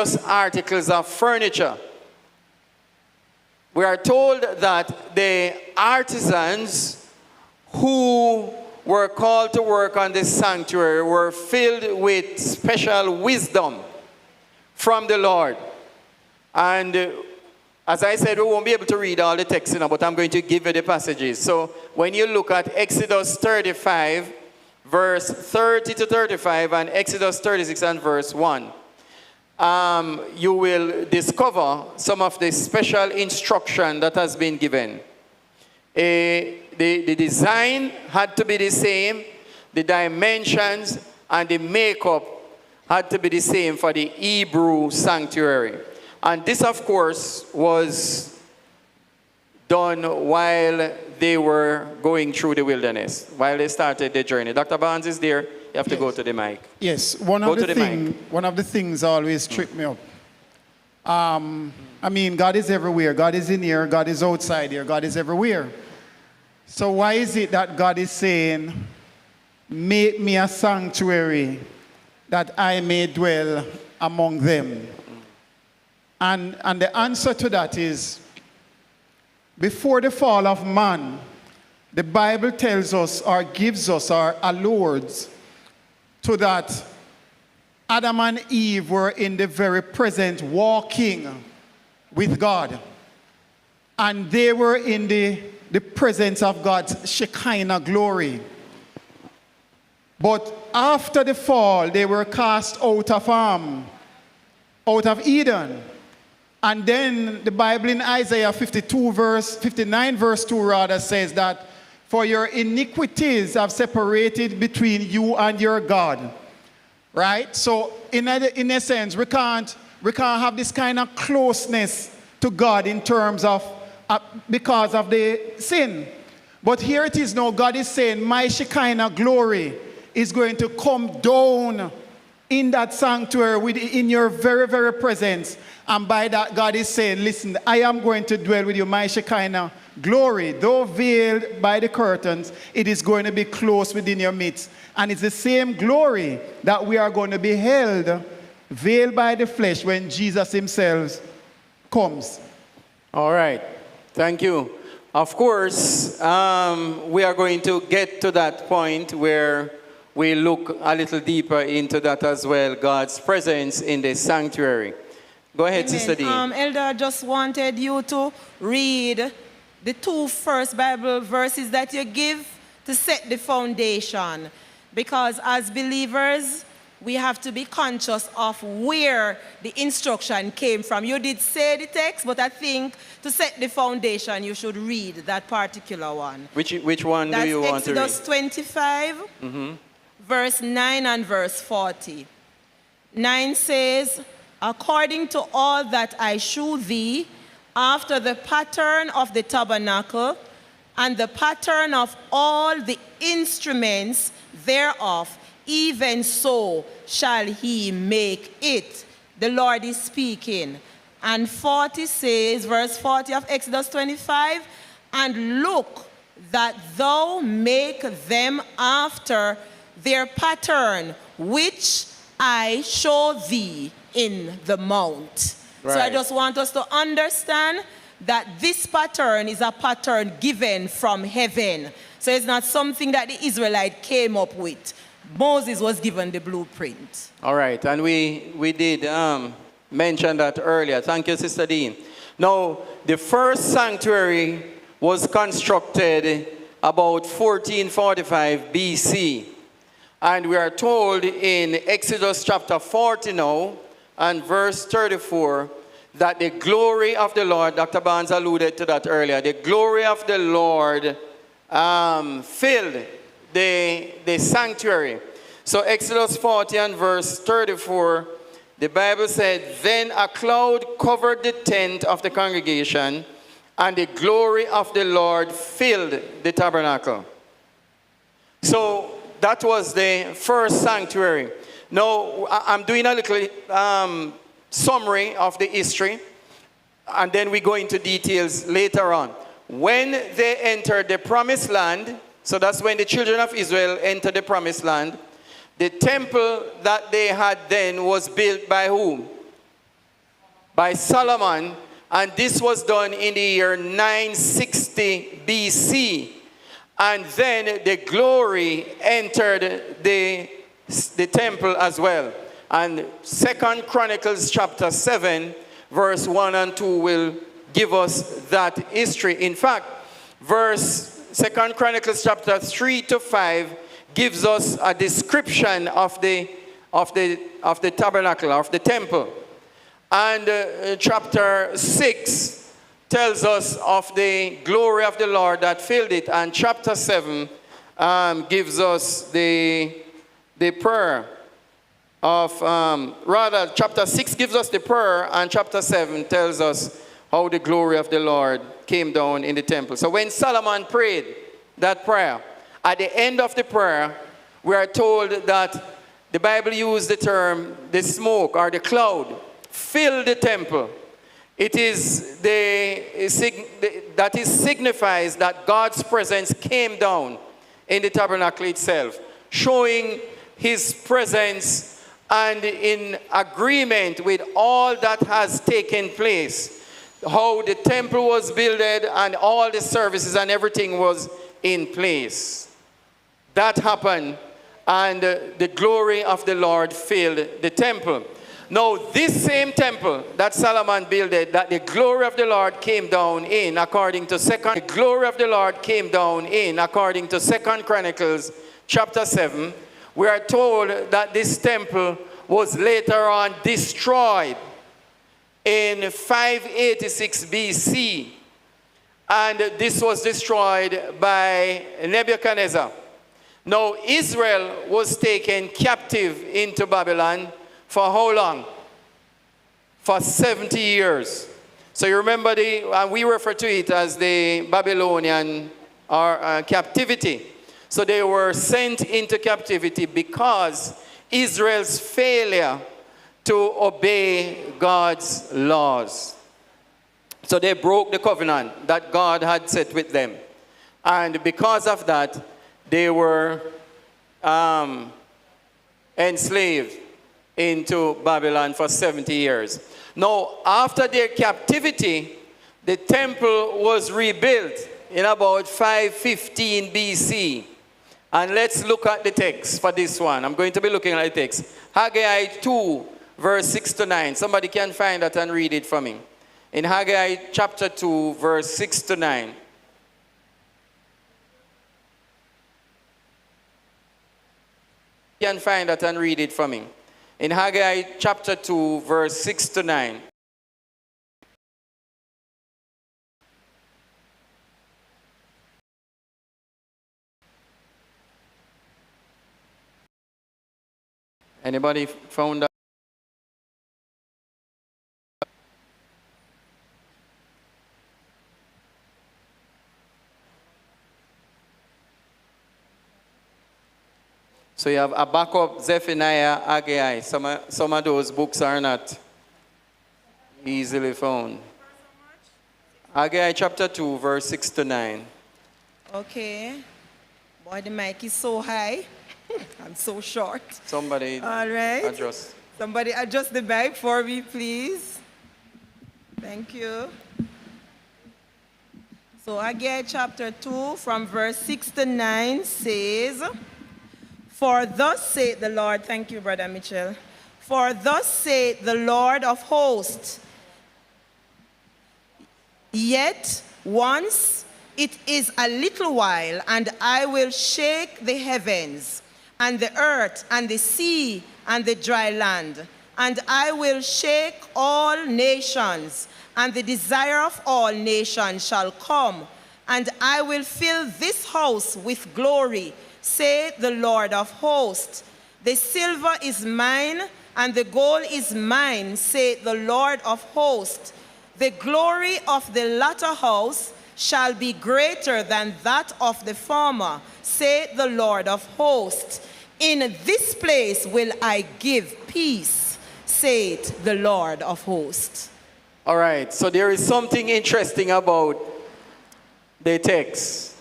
various articles of furniture. We are told that the artisans who were called to work on this sanctuary were filled with special wisdom from the Lord. And as I said, we won't be able to read all the text, but I'm going to give you the passages. So when you look at Exodus 35, verse 30 to 35, and Exodus 36 and verse 1, you will discover some of the special instruction that has been given. The design had to be the same, the dimensions and the makeup had to be the same for the Hebrew sanctuary. And this, of course, was done while they were going through the wilderness, while they started their journey. Dr. Barnes is there. You have to go to the mic. Yes, one of the things always tripped me up. I mean, God is everywhere. God is in here. God is outside here. God is everywhere. So why is it that God is saying, make me a sanctuary that I may dwell among them? And the answer to that is, before the fall of man, the Bible tells us or gives us or alludes to that Adam and Eve were in the very present walking with God. And they were in the presence of God's Shekinah glory. But after the fall, they were cast out of Eden. And then the Bible in Isaiah 59 verse 2 rather says that, for your iniquities have separated between you and your God. Right? So in a sense, we can't have this kind of closeness to God in terms of, because of the sin. But here it is now, God is saying, my Shekinah glory is going to come down in that sanctuary, in your very, very presence. And by that, God is saying, listen, I am going to dwell with you, my Shekinah glory. Though veiled by the curtains, it is going to be close within your midst. And it's the same glory that we are going to be held, veiled by the flesh, when Jesus himself comes. All right. Thank you. Of course, we are going to get to that point where we look a little deeper into that as well, God's presence in the sanctuary. Go ahead, Amen. Sister Dean. Elder, I just wanted you to read the two first Bible verses that you give to set the foundation. Because as believers, we have to be conscious of where the instruction came from. You did say the text, but I think to set the foundation, you should read that particular one. Which one do you want to read? Exodus 25, verse 9 and verse 40. 9 says, according to all that I shew thee, after the pattern of the tabernacle, and the pattern of all the instruments thereof, even so shall he make it. The Lord is speaking. And 40 says, verse 40 of Exodus 25, and look that thou make them after their pattern, which I show thee in the mount. Right. So I just want us to understand that this pattern is a pattern given from heaven. So it's not something that the Israelite came up with. Moses was given the blueprint. All right, and we did mention that earlier. Thank you, Sister Dean. Now, the first sanctuary was constructed about 1445 BC. And we are told in Exodus chapter 40 now, and verse 34, that the glory of the Lord, Dr. Barnes alluded to that earlier, the glory of the Lord filled the sanctuary. So Exodus 40 and verse 34, the Bible said, then a cloud covered the tent of the congregation, and the glory of the Lord filled the tabernacle. So that was the first sanctuary. Now, I'm doing a little summary of the history, and then we go into details later on. When they entered the promised land, so that's when the children of Israel entered the promised land, the temple that they had then was built by whom? by Solomon, and this was done in the year 960 BC. And then the glory entered the temple as well. And 2 Chronicles chapter 7, verse 1 and 2 will give us that history. In fact, 2 Chronicles chapter 3 to 5 gives us a description of the tabernacle, of the temple. And chapter 6 tells us of the glory of the Lord that filled it. And chapter 7 gives us the prayer of, chapter 6 gives us the prayer, and chapter 7 tells us how the glory of the Lord came down in the temple. So when Solomon prayed that prayer, at the end of the prayer, we are told that the Bible used the term, the smoke or the cloud filled the temple. It is that signifies that God's presence came down in the tabernacle itself, showing his presence and in agreement with all that has taken place, how the temple was builded and all the services and everything was in place. That happened, and the glory of the Lord filled the temple. Now, this same temple that Solomon builded, that the glory of the Lord came down in, according to 2 Chronicles chapter 7, we are told that this temple was later on destroyed in 586 BC. And this was destroyed by Nebuchadnezzar. Now, Israel was taken captive into Babylon for how long? For 70 years. So you remember, we refer to it as the Babylonian captivity. So they were sent into captivity because Israel's failure to obey God's laws. So they broke the covenant that God had set with them. And because of that, they were enslaved into Babylon for 70 years. Now, after their captivity, the temple was rebuilt in about 515 BC. And let's look at the text for this one. I'm going to be looking at the text. Haggai 2, verse 6 to 9. Somebody can find that and read it for me. In Haggai chapter 2, verse 6 to 9. You can find that and read it for me. In Haggai chapter 2, verse 6 to 9. Anybody found that? So you have a backup, Zephaniah, Haggai. Some of those books are not easily found. Haggai chapter 2, verse 6 to 9. Okay. Boy, the mic is so high. I'm so short. Somebody all right. adjust. Somebody adjust the mic for me, please. Thank you. So Haggai chapter 2 from verse 6 to 9 says, "For thus saith the Lord," thank you, Brother Mitchell. "For thus saith the Lord of hosts, yet once it is a little while, and I will shake the heavens, and the earth, and the sea, and the dry land. And I will shake all nations, and the desire of all nations shall come. And I will fill this house with glory, saith the Lord of hosts. The silver is mine, and the gold is mine, saith the Lord of hosts. The glory of the latter house shall be greater than that of the former, saith the Lord of hosts. In this place will I give peace, saith the Lord of hosts." All right, so there is something interesting about the text.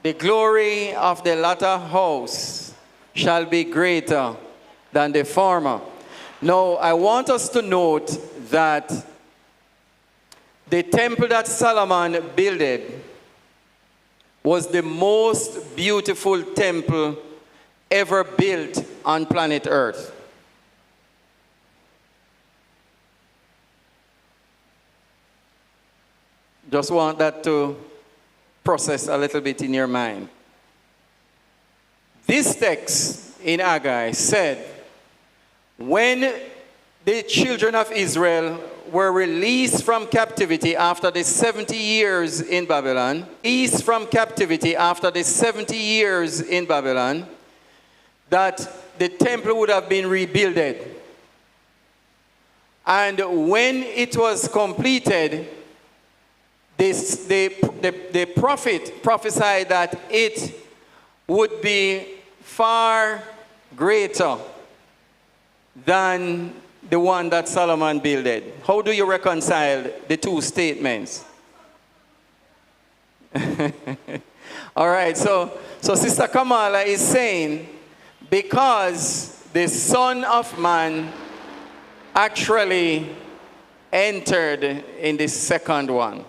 The glory of the latter house shall be greater than the former. Now, I want us to note that the temple that Solomon builded was the most beautiful temple ever built on planet Earth. Just want that to process a little bit in your mind. This text in Haggai said, when the children of Israel were released from captivity after the 70 years in Babylon, that the temple would have been rebuilded. And when it was completed, the prophet prophesied that it would be far greater than the one that Solomon builded. How do you reconcile the two statements? All right, so Sister Kamala is saying, because the Son of Man actually entered in the second one.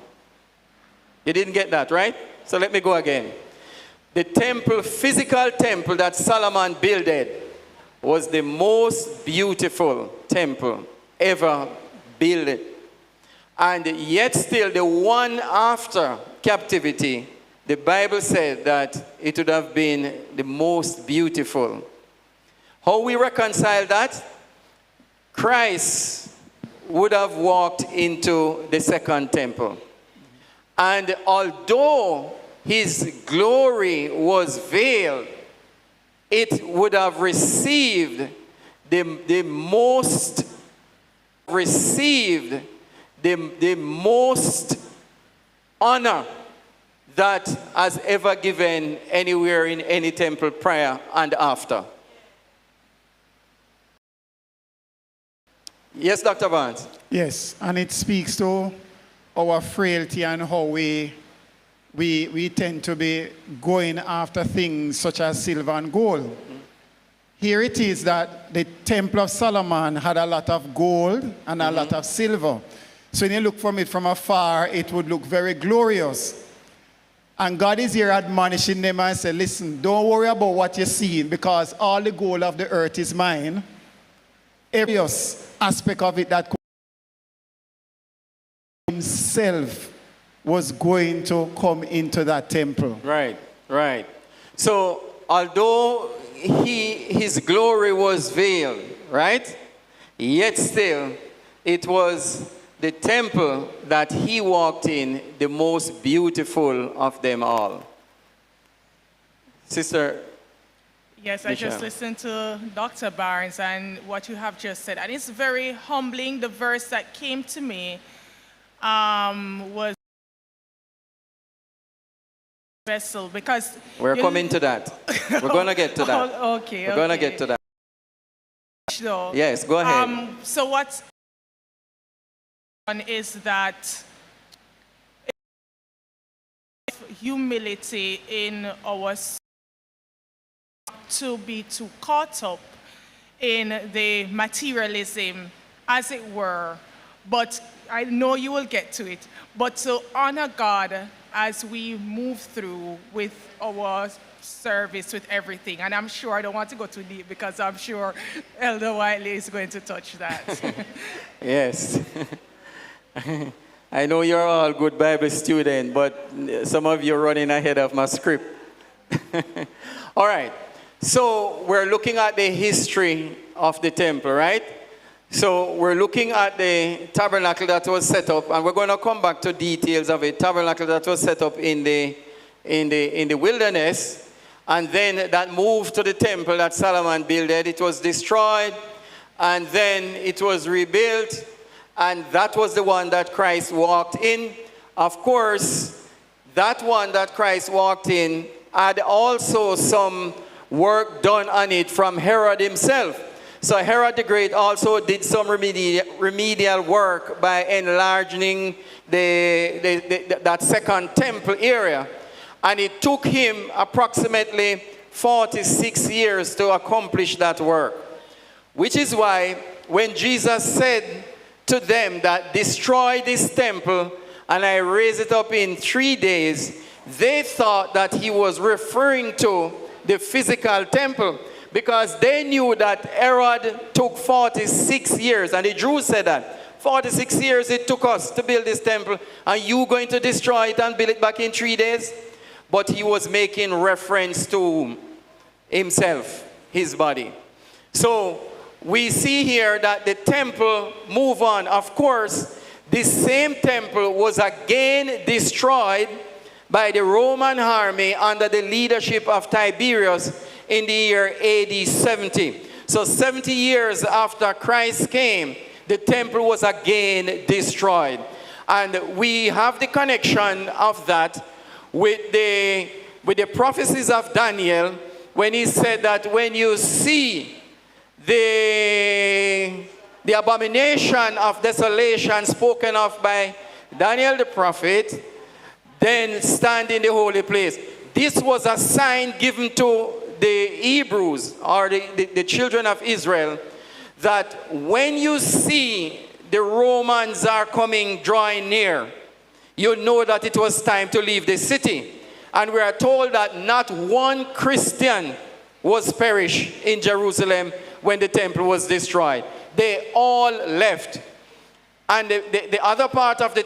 You didn't get that, right? So let me go again. The temple, physical temple that Solomon builded was the most beautiful temple ever built. And yet still the one after captivity, the Bible said that it would have been the most beautiful. How we reconcile that? Christ would have walked into the second temple. And although his glory was veiled, it would have received the most honor that has ever given anywhere in any temple prior and after. Yes, Dr. Barnes? Yes, and it speaks to our frailty and how we tend to be going after things such as silver and gold. Mm-hmm. Here it is that the Temple of Solomon had a lot of gold and a lot of silver. So when you look from it from afar, it would look very glorious. And God is here admonishing them and say, listen, don't worry about what you're seeing, because all the gold of the earth is mine. Every aspect of it that himself was going to come into that temple. Right, right. So although his glory was veiled, right? Yet still, it was the temple that he walked in, the most beautiful of them all. Sister? Yes, I just listened to Dr. Barnes and what you have just said. And it's very humbling. The verse that came to me was vessel, because we're coming to that. We're going to get to that. Okay. We're going to get to that. So, yes, go ahead. So what's is that humility in our to be too caught up in the materialism, as it were, but I know you will get to it, but to honor God as we move through with our service, with everything. And I'm sure, I don't want to go too deep because I'm sure Elder Whiteley is going to touch that. Yes. I know you're all good Bible students, but some of you are running ahead of my script. All right. So we're looking at the history of the temple, right? So we're looking at the tabernacle that was set up, and we're going to come back to details of it. Tabernacle that was set up in the wilderness, and then that moved to the temple that Solomon builded. It was destroyed, and then it was rebuilt, and that was the one that Christ walked in. Of course, that one that Christ walked in had also some work done on it from Herod himself. So Herod the Great also did some remedial work by enlarging that second temple area. And it took him approximately 46 years to accomplish that work. Which is why when Jesus said to them that destroy this temple and I raise it up in 3 days, they thought that he was referring to the physical temple, because they knew that Herod took 46 years, and the Jews said that 46 years it took us to build this temple, and you going to destroy it and build it back in 3 days? But he was making reference to himself, his body. So we see here that the temple move on. Of course, this same temple was again destroyed by the Roman army under the leadership of Tiberius in the year AD 70. So 70 years after Christ came, the temple was again destroyed. And we have the connection of that with the prophecies of Daniel, when he said that when you see the abomination of desolation spoken of by Daniel the prophet, then stand in the holy place. This was a sign given to the Hebrews, or the children of Israel, that when you see the Romans are coming, drawing near, you know that it was time to leave the city. And we are told that not one Christian was perished in Jerusalem when the temple was destroyed. They all left. And the other part of the